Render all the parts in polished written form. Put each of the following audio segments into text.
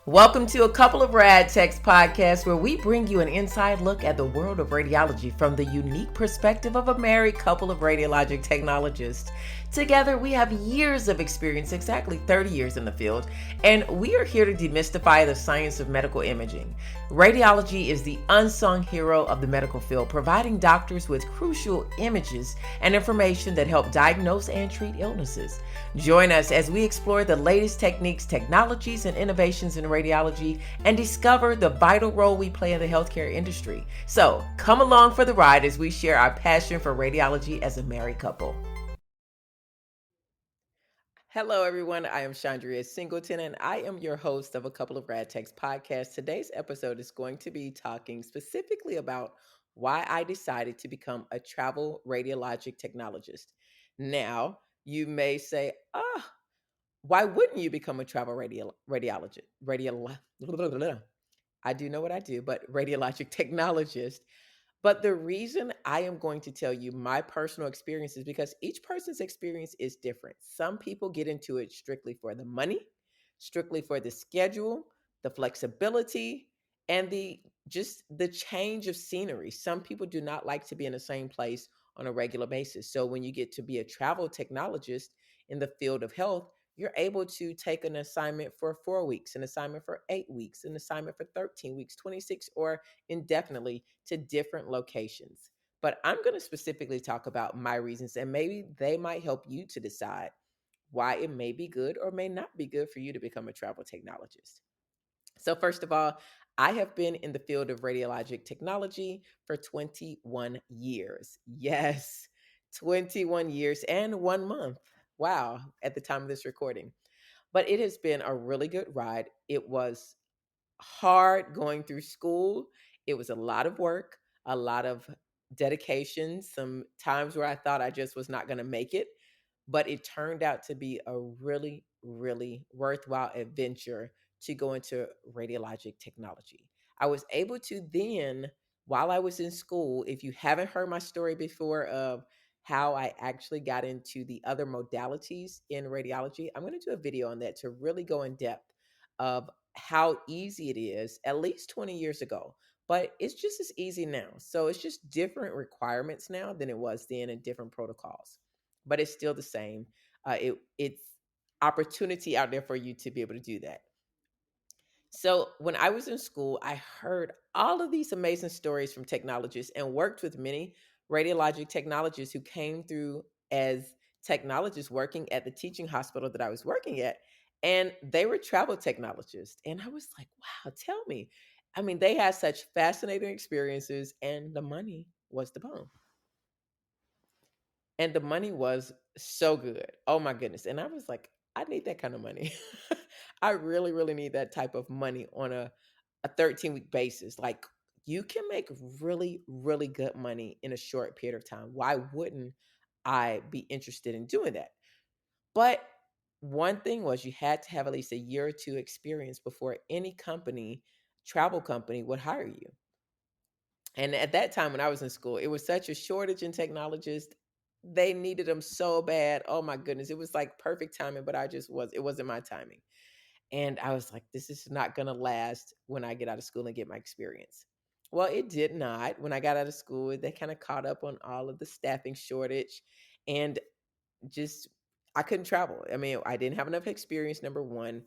Welcome to a couple of RadTechs podcast where we bring you an inside look at the world of radiology from the unique perspective of a married couple of radiologic technologists. Together, we have years of experience, exactly 30 years in the field, and we are here to demystify the science of medical imaging. Radiology is the unsung hero of the medical field, providing doctors with crucial images and information that help diagnose and treat illnesses. Join us as we explore the latest techniques, technologies, and innovations in radiology and discover the vital role we play in the healthcare industry. So, come along for the ride as we share our passion for radiology as a married couple. Hello, everyone. I am Chaundria Singleton, and I am your host of a couple of RadTechs podcasts. Today's episode is going to be talking specifically about why I decided to become a travel radiologic technologist. Now, you may say, why wouldn't you become a travel radiologist? I do know what I do, but radiologic technologist. But the reason I am going to tell you my personal experience is because each person's experience is different. Some people get into it strictly for the money, strictly for the schedule, the flexibility, and the change of scenery. Some people do not like to be in the same place on a regular basis. So when you get to be a travel technologist in the field of health, you're able to take an assignment for 4 weeks, an assignment for 8 weeks, an assignment for 13 weeks, 26, or indefinitely to different locations. But I'm going to specifically talk about my reasons, and maybe they might help you to decide why it may be good or may not be good for you to become a travel technologist. So, first of all, I have been in the field of radiologic technology for 21 years. Yes, 21 years and 1 month. Wow, at the time of this recording. But it has been a really good ride. It was hard going through school. It was a lot of work, a lot of dedication, some times where I thought I just was not going to make it, but it turned out to be a really, really worthwhile adventure to go into radiologic technology. I was able to then, while I was in school, if you haven't heard my story before of how I actually got into the other modalities in radiology, I'm going to do a video on that to really go in depth of how easy it is, at least 20 years ago. But it's just as easy now. So it's just different requirements now than it was then and different protocols. But it's still the same. It's opportunity out there for you to be able to do that. So when I was in school, I heard all of these amazing stories from technologists and worked with many radiologic technologists who came through as technologists working at the teaching hospital that I was working at. And they were travel technologists. And I was like, wow, tell me. I mean, they had such fascinating experiences, and the money was the bomb. And the money was so good. Oh my goodness. And I was like, I need that kind of money. I really, really need that type of money on a 13-week basis. Like, you can make really, really good money in a short period of time. Why wouldn't I be interested in doing that? But one thing was you had to have at least a year or two experience before any company, travel company, would hire you. And at that time when I was in school, it was such a shortage in technologists. They needed them so bad. Oh my goodness. It was like perfect timing, but it wasn't my timing. And I was like, this is not going to last when I get out of school and get my experience. Well, it did not. When I got out of school, they kind of caught up on all of the staffing shortage and just, I couldn't travel. I mean, I didn't have enough experience, number one.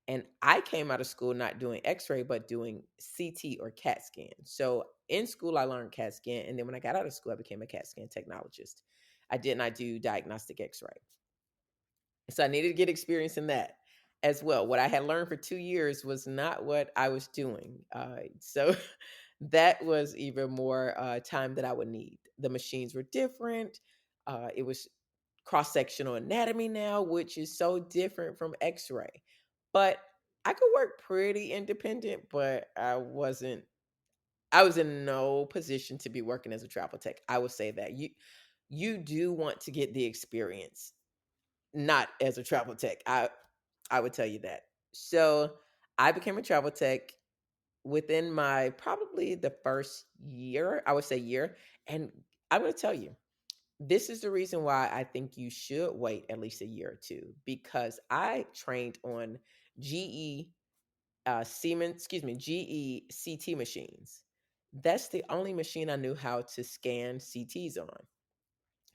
And I came out of school not doing x ray, but doing CT or CAT scan. So in school, I learned CAT scan. And then when I got out of school, I became a CAT scan technologist. I did not do diagnostic x ray. So I needed to get experience in that as well. What I had learned for 2 years was not what I was doing. So that was even more time that I would need. The machines were different. It was cross sectional anatomy now, which is so different from x ray. But I could work pretty independent, but I was in no position to be working as a travel tech. I would say that you do want to get the experience, not as a travel tech. I would tell you that. So I became a travel tech within my probably the first year, I would say year. And I'm going to tell you, this is the reason why I think you should wait at least a year or two, because I trained on GE Siemens, excuse me, GE CT machines. That's the only machine I knew how to scan CTs on.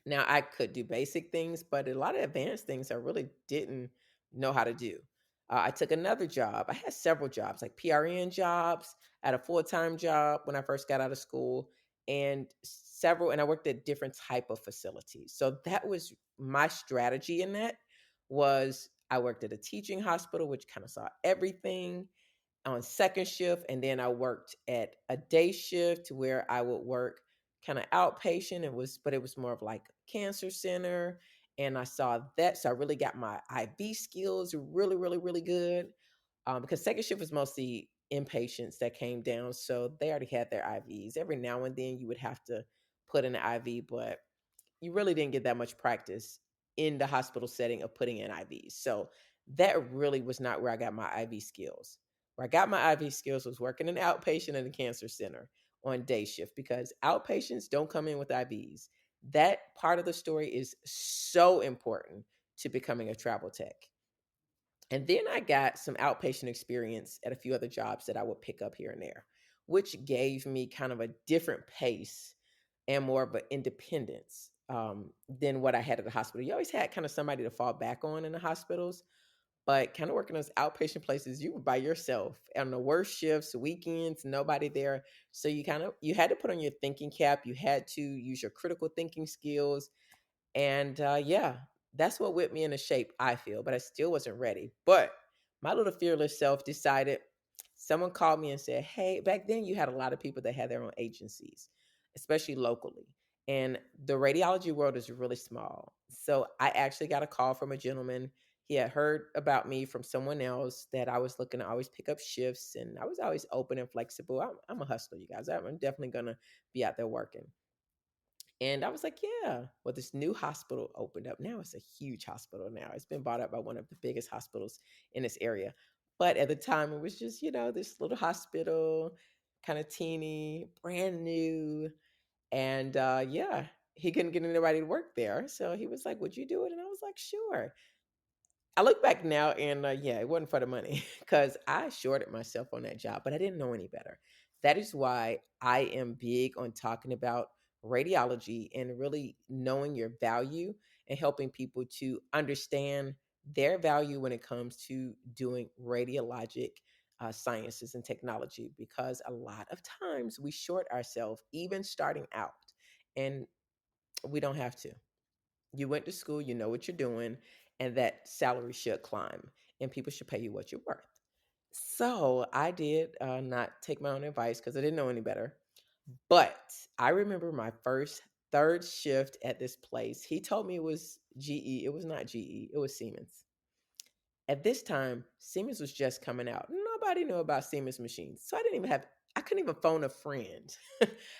Now I could do basic things, but a lot of advanced things I really didn't know how to do. I took another job. I had several jobs, like PRN jobs. I had a full time job when I first got out of school, and several. And I worked at different type of facilities. So that was my strategy in that. Was I worked at a teaching hospital, which kind of saw everything on second shift, and then I worked at a day shift where I would work kind of outpatient. It was more of like a cancer center, and I saw that, so I really got my IV skills really, really, really good. Because second shift was mostly inpatients that came down, so they already had their IVs. Every now and then you would have to put in an IV, but you really didn't get that much practice in the hospital setting of putting in IVs. So that really was not where I got my IV skills. Where I got my IV skills was working in outpatient in the cancer center on day shift, because outpatients don't come in with IVs. That part of the story is so important to becoming a travel tech. And then I got some outpatient experience at a few other jobs that I would pick up here and there, which gave me kind of a different pace and more of an independence than what I had at the hospital. You always had kind of somebody to fall back on in the hospitals, but kind of working those outpatient places, you were by yourself on the worst shifts, weekends, nobody there. So you had to put on your thinking cap. You had to use your critical thinking skills, and yeah, that's what whipped me into shape, I feel, but I still wasn't ready. But my little fearless self decided, someone called me and said, hey, back then you had a lot of people that had their own agencies, especially locally. And the radiology world is really small. So I actually got a call from a gentleman. He had heard about me from someone else that I was looking to always pick up shifts, and I was always open and flexible. I'm a hustler, you guys. I'm definitely going to be out there working. And I was like, yeah. Well, this new hospital opened up. Now it's a huge hospital now. It's been bought up by one of the biggest hospitals in this area. But at the time, it was just, this little hospital, kind of teeny, brand new. And yeah, he couldn't get anybody to work there. So he was like, would you do it? And I was like, sure. I look back now, and yeah, it wasn't for the money because I shorted myself on that job, but I didn't know any better. That is why I am big on talking about radiology and really knowing your value and helping people to understand their value when it comes to doing radiologic sciences and technology, because a lot of times we short ourselves even starting out, and we don't have to. You went to school, you know what you're doing, and that salary should climb, and people should pay you what you're worth. So I did not take my own advice because I didn't know any better. But I remember my first third shift at this place. He told me it was GE. It was not GE, it was Siemens. At this time, Siemens was just coming out. Nobody knew about Siemens machines. So I couldn't even phone a friend.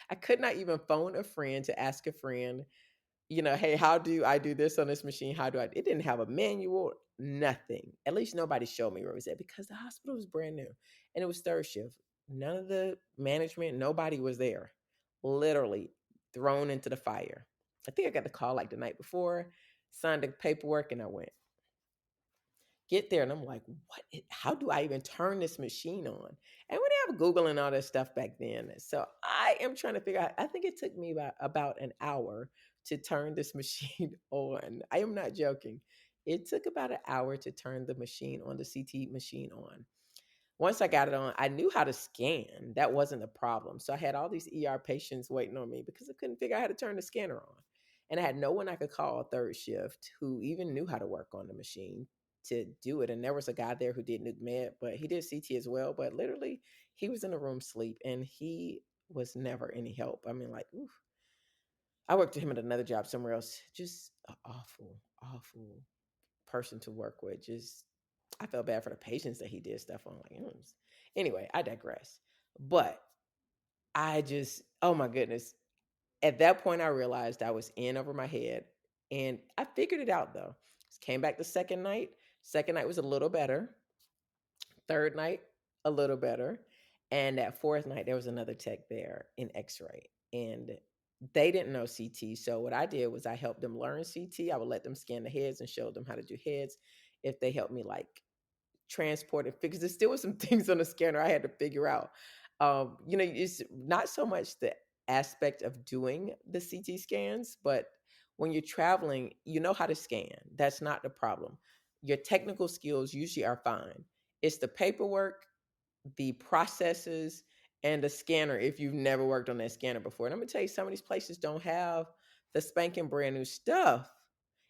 I could not even phone a friend to ask a friend, hey, how do I do this on this machine? How do I? It didn't have a manual, nothing. At least nobody showed me where it was at, because the hospital was brand new and it was third shift. None of the management, nobody was there. Literally thrown into the fire. I think I got the call like the night before, signed the paperwork, and I went. Get there, and I'm like, how do I even turn this machine on? And we didn't have Google and all that stuff back then. So I am trying to figure out, I think it took me about an hour to turn this machine on. I am not joking. It took about an hour to turn the machine on, the CT machine on. Once I got it on, I knew how to scan. That wasn't a problem. So I had all these ER patients waiting on me because I couldn't figure out how to turn the scanner on. And I had no one I could call third shift who even knew how to work on the machine to do it. And there was a guy there who did nuke med, but he did CT as well. But literally, he was in a room sleep, and he was never any help. I mean, like, oof. I worked with him at another job somewhere else. Just an awful, awful person to work with. Just, I felt bad for the patients that he did stuff on. Like, anyway, I digress. But I just, oh my goodness. At that point, I realized I was in over my head, and I figured it out though. Came back the second night. Second night was a little better. Third night, a little better. And that fourth night, there was another tech there in X-ray, and they didn't know CT. So what I did was I helped them learn CT. I would let them scan the heads and show them how to do heads. If they helped me like transport and because there still was some things on the scanner I had to figure out. It's not so much the aspect of doing the CT scans, but when you're traveling, you know how to scan. That's not the problem. Your technical skills usually are fine. It's the paperwork, the processes, and the scanner if you've never worked on that scanner before. And I'm gonna tell you, some of these places don't have the spanking brand new stuff.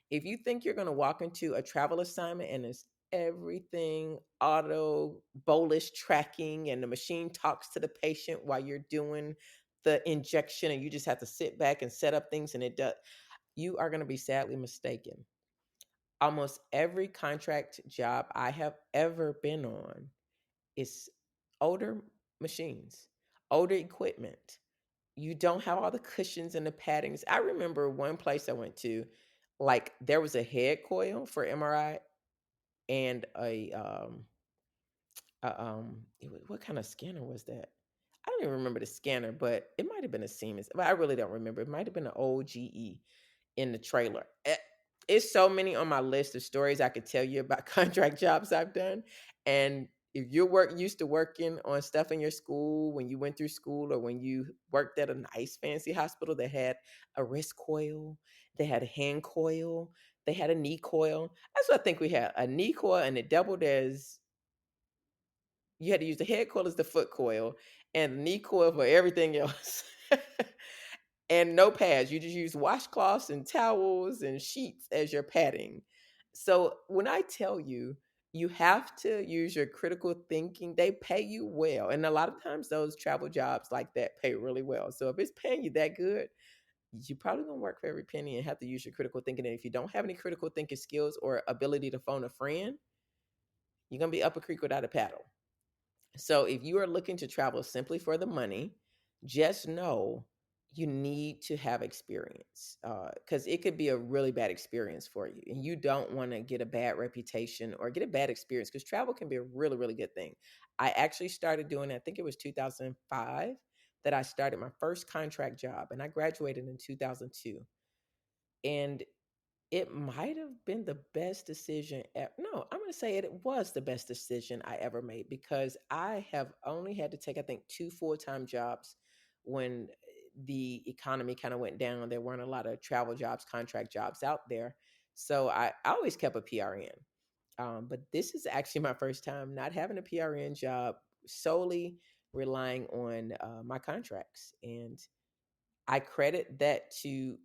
If you think you're gonna walk into a travel assignment and it's everything auto bolus tracking and the machine talks to the patient while you're doing the injection and you just have to sit back and set up things and it does, you are gonna be sadly mistaken. Almost every contract job I have ever been on is older machines, older equipment. You don't have all the cushions and the paddings. I remember one place I went to, like there was a head coil for MRI and what kind of scanner was that? I don't even remember the scanner, but it might have been a Siemens. But I really don't remember. It might have been an old GE in the trailer. It's so many on my list of stories I could tell you about contract jobs I've done. And if you used to working on stuff in your school when you went through school or when you worked at a nice fancy hospital that had a wrist coil, they had a hand coil, they had a knee coil. That's what I think we had, a knee coil, and it doubled as you had to use the head coil as the foot coil and the knee coil for everything else. And no pads. You just use washcloths and towels and sheets as your padding. So when I tell you, you have to use your critical thinking, they pay you well. And a lot of times those travel jobs like that pay really well. So if it's paying you that good, you're probably gonna work for every penny and have to use your critical thinking. And if you don't have any critical thinking skills or ability to phone a friend, you're gonna be up a creek without a paddle. So if you are looking to travel simply for the money, just know you need to have experience because it could be a really bad experience for you. And you don't want to get a bad reputation or get a bad experience because travel can be a really, really good thing. I actually started doing it, I think it was 2005 that I started my first contract job and I graduated in 2002. And it might have been the best decision. No, I'm going to say it was the best decision I ever made because I have only had to take, I think, two full-time jobs when the economy kind of went down. There weren't a lot of travel jobs, contract jobs out there. So I always kept a PRN. But this is actually my first time not having a PRN job, solely relying on my contracts. And I credit that to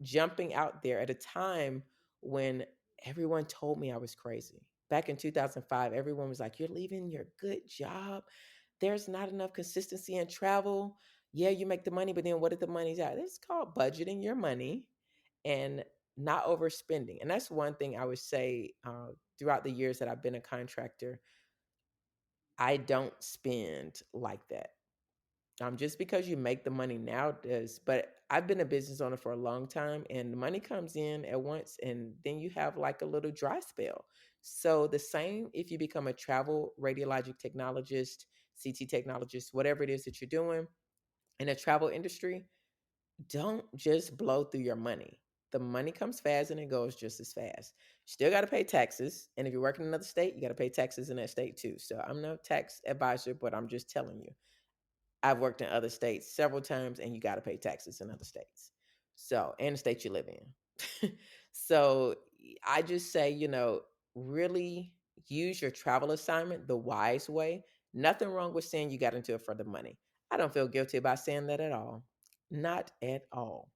jumping out there at a time when everyone told me I was crazy. Back in 2005, everyone was like, "You're leaving your good job. There's not enough consistency in travel. Yeah, you make the money, but then what if the money's out?" It's called budgeting your money and not overspending. And that's one thing I would say throughout the years that I've been a contractor. I don't spend like that. Just because you make the money now does, but I've been a business owner for a long time and the money comes in at once and then you have like a little dry spell. So the same if you become a travel radiologic technologist, CT technologist, whatever it is that you're doing in the travel industry, don't just blow through your money. The money comes fast and it goes just as fast. Still got to pay taxes. And if you're working in another state, you got to pay taxes in that state too. So I'm no tax advisor, but I'm just telling you I've worked in other states several times, and you got to pay taxes in other states. So, and the state you live in. So, I just say, really use your travel assignment the wise way. Nothing wrong with saying you got into it for the money. I don't feel guilty about saying that at all. Not at all.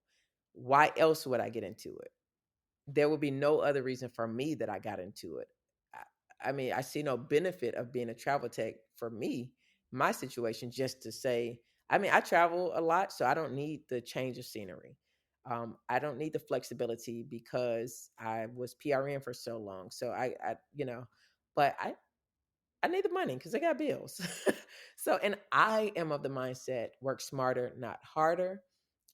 Why else would I get into it? There would be no other reason for me that I got into it. I mean, I see no benefit of being a travel tech for me, my situation, just to say, I mean, I travel a lot, so I don't need the change of scenery. I don't need the flexibility because I was PRN for so long. So but I need the money because I got bills. So, and I am of the mindset work smarter, not harder.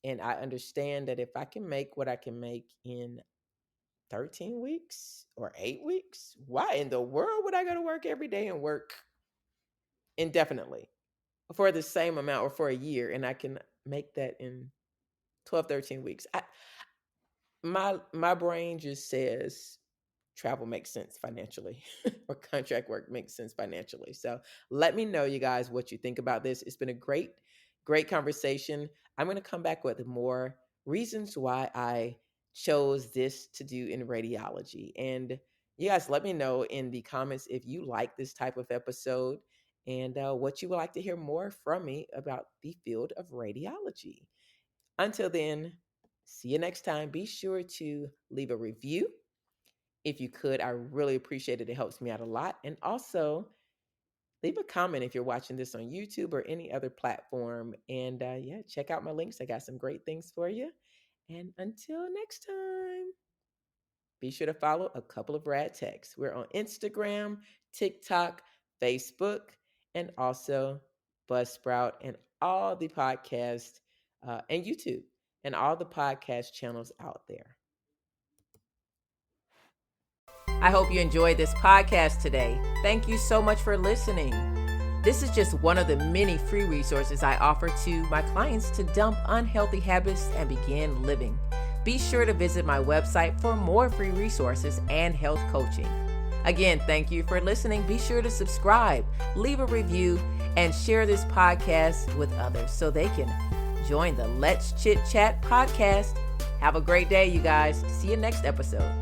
And I understand that if I can make what I can make in 13 weeks or 8 weeks, why in the world would I go to work every day and work indefinitely for the same amount or for a year and I can make that in 12, 13 weeks? My brain just says travel makes sense financially or contract work makes sense financially. So let me know, you guys, what you think about this. It's been a great conversation. I'm going to come back with more reasons why I chose this to do in radiology. And you guys, let me know in the comments if you like this type of episode and what you would like to hear more from me about the field of radiology. Until then, see you next time. Be sure to leave a review. If you could, I really appreciate it. It helps me out a lot. And also, leave a comment if you're watching this on YouTube or any other platform. And yeah, check out my links. I got some great things for you. And until next time, be sure to follow a couple of Rad Techs. We're on Instagram, TikTok, Facebook, and also Buzzsprout and all the podcasts and YouTube and all the podcast channels out there. I hope you enjoyed this podcast today. Thank you so much for listening. This is just one of the many free resources I offer to my clients to dump unhealthy habits and begin living. Be sure to visit my website for more free resources and health coaching. Again, thank you for listening. Be sure to subscribe, leave a review, and share this podcast with others so they can join the Let's Chit Chat podcast. Have a great day, you guys. See you next episode.